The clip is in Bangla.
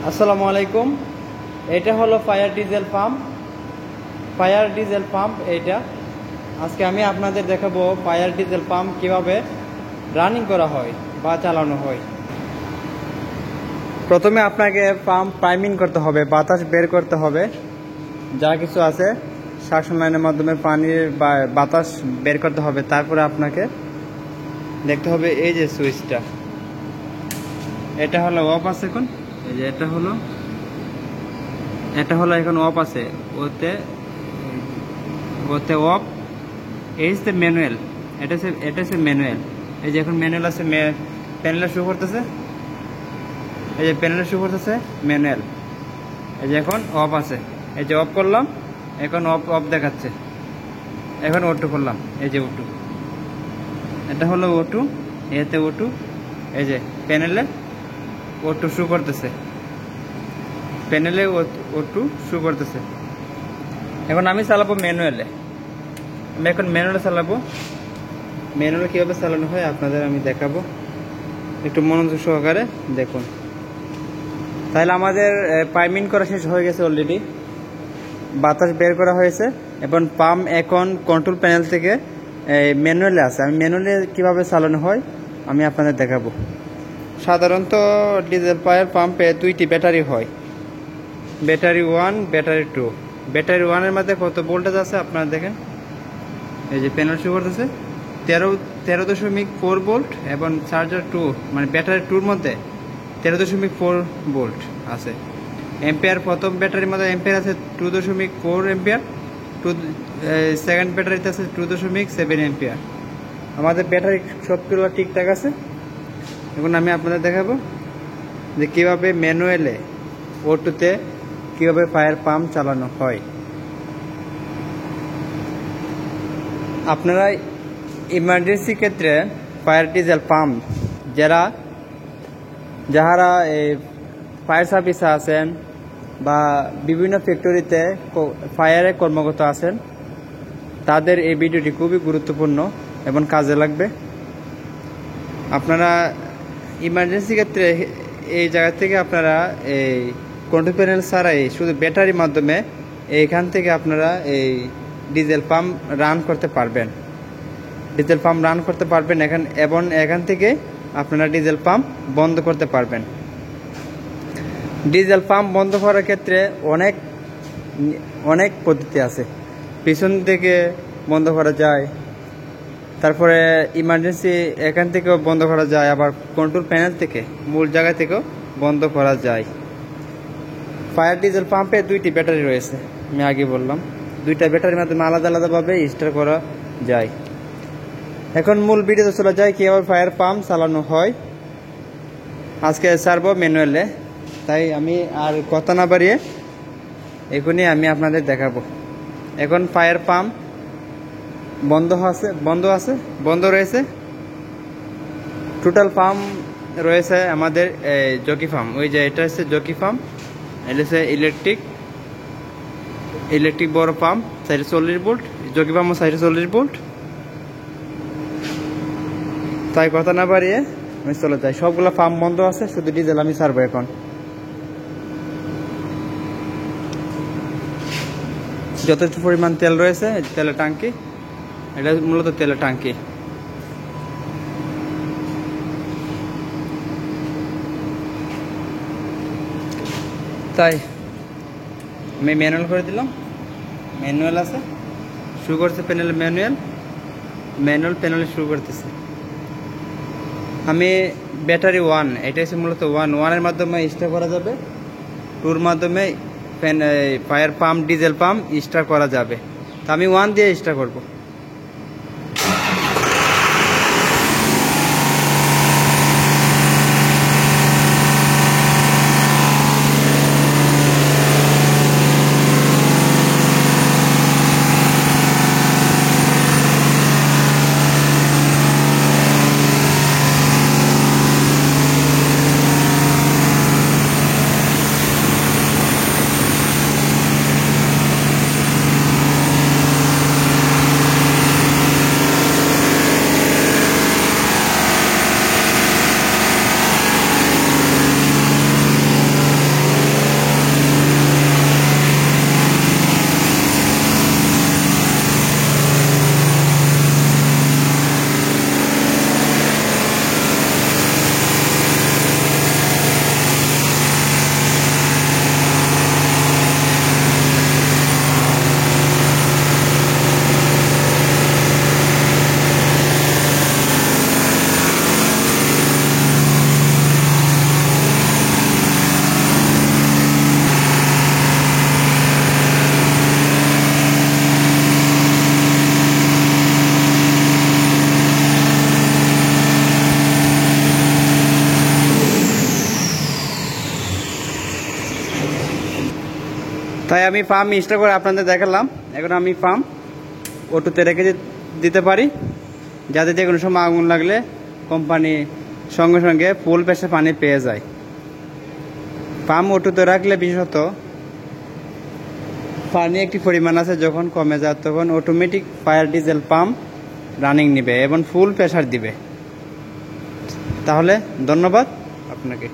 আসসালামু আলাইকুম। এটা হলো ফায়ার ডিজেল পাম্প। এটা আজকে আমি আপনাদের দেখাবো ফায়ার ডিজেল পাম্প কিভাবে রানিং করা হয় বা চালানো হয়। প্রথমে আপনাকে পাম্প প্রাইমিং করতে হবে, বাতাস বের করতে হবে, যা কিছু আছে সাকশন লাইনের মাধ্যমে পানির বা বাতাস বের করতে হবে। তারপরে আপনাকে দেখতে হবে এই যে সুইচটা, এটা হলো অফ আছে এখন, এই যে এটা হলো এখন অফ আছে, ওতে অফ। এই যে ম্যানুয়াল, এটা হচ্ছে ম্যানুয়াল। এই যে এখন ম্যানুয়াল আছে, প্যানেলে শো করতেছে, এই যে প্যানেলে শো করতেছে ম্যানুয়াল। এই যে এখন অফ আছে, এই যে অফ করলাম, এখন অফ দেখাচ্ছে। এখন O2 করলাম, এই যে O2, এটা হলো O2, এতে O2, এই যে প্যানেলে O2 শো করতেছে, প্যানেলে O2 শো করতেছে। এখন আমি চালাবো ম্যানুয়ালে, আমি এখন ম্যানুয়ালে চালাবো। ম্যানুয়ালে কীভাবে চালানো হয় আপনাদের আমি দেখাবো, একটু মনোযোগ সহকারে দেখুন। তাহলে আমাদের পাইমিং করা শেষ হয়ে গেছে, অলরেডি বাতাস বের করা হয়েছে এবং পাম্প এখন কন্ট্রোল প্যানেল থেকে ম্যানুয়ালে আছে। আমি ম্যানুয়ালে কীভাবে চালানো হয় আমি আপনাদের দেখাবো। সাধারণত ডিজেল ফায়ার পাম্পে দুইটি ব্যাটারি হয়, ব্যাটারি 1, ব্যাটারি 2। ব্যাটারি 1-এর মধ্যে কত ভোল্টেজ আছে আপনারা দেখেন, এই যে প্যানেল শো করতেছে 13.4 ভোল্ট, এবং চার্জার 2 মানে ব্যাটারি 2-র মধ্যে 13.4 ভোল্ট আছে। এম্পিয়ার প্রথম ব্যাটারির মধ্যে এম্পিয়ার আছে 2.4 এম্পিয়ার, সেকেন্ড ব্যাটারিতে আছে 2.7 এম্পিয়ার। আমাদের ব্যাটারি সবগুলো ঠিকঠাক আছে। এখন আমি আপনাদের দেখাবো যে কীভাবে ম্যানুয়ালে O2-তে কীভাবে ফায়ার পাম্প চালানো হয়। আপনারা ইমার্জেন্সি ক্ষেত্রে ফায়ার ডিজেল পাম্প যাহারা এই ফায়ার সার্ভিসে আছেন বা বিভিন্ন ফ্যাক্টরিতে ফায়ারে কর্মরত আছেন, তাদের এই ভিডিওটি খুবই গুরুত্বপূর্ণ এবং কাজে লাগবে। আপনারা ইমার্জেন্সি ক্ষেত্রে এই জায়গা থেকে আপনারা এই কন্ট্রোল প্যানেল ছাড়াই শুধু ব্যাটারির মাধ্যমে এইখান থেকে আপনারা এই ডিজেল পাম্প রান করতে পারবেন, এবং এখান থেকে আপনারা ডিজেল পাম্প বন্ধ করতে পারবেন। ডিজেল পাম্প বন্ধ করার ক্ষেত্রে অনেক পদ্ধতি আছে। পিছন থেকে বন্ধ করা যায়, তারপরে ইমার্জেন্সি এখান থেকেও বন্ধ করা যায়, আবার কন্ট্রোল প্যানেল থেকে মূল জায়গা থেকেও বন্ধ করা যায়। ফায়ার ডিজেল পাম্পে দুইটি ব্যাটারি রয়েছে, আমি আগে বললাম, দুইটা ব্যাটারির মাধ্যমে আলাদা আলাদাভাবে স্টার্ট করা যায়। এখন মূল ভিডিওতে চলে যায় কীভাবে ফায়ার পাম্প চালানো হয়। আজকে ছাড়বো ম্যানুয়ালে, তাই আমি আর কথা না বাড়িয়ে এখনই আমি আপনাদের দেখাবো। এখন ফায়ার পাম্প বন্ধ রয়েছে। টোটাল পাম্প রয়েছে আমাদের জকি পাম্প, ওই যে এটা হচ্ছে জকি পাম্প, এটা হচ্ছে ইলেকট্রিক বড় পাম্প 440 ভোল্ট, জকি পাম্পও 440 ভোল্ট। তাই কথা না বাড়িয়ে আমি চলে যাই। সবগুলো পাম্প বন্ধ আছে, শুধু ডিজেল আমি ছাড়বো। এখন যথেষ্ট পরিমাণ তেল রয়েছে, তেলের ট্যাঙ্কি, এটা মূলত তেলের ট্যাঙ্কি। তাই আমি ম্যানুয়াল করে দিলাম, ম্যানুয়াল আছে, শুরু করছে প্যানেল, প্যানেলে শুরু করতেছে। আমি ব্যাটারি 1, এটা হচ্ছে মূলত 1-এর মাধ্যমে স্টার্ট করা যাবে, 2-র মাধ্যমে fire pump diesel pump start করা যাবে। তো আমি 1 দিয়ে স্টার্ট করব। তাই আমি পাম্প ইনস্টল করে আপনাদের দেখালাম। এখন আমি পাম্প অটোতে রেখে দিতে পারি, যাতে যে কোনো সময় আগুন লাগলে কোম্পানি সঙ্গে সঙ্গে ফুল প্রেসার পানি পেয়ে যায়। পাম্প অটোতে রাখলে বিশেষত পানি একটি পরিমাণ আছে, যখন কমে যায় তখন automatic fire diesel pump running নেবে এবং ফুল প্রেসার দিবে। তাহলে ধন্যবাদ আপনাকে।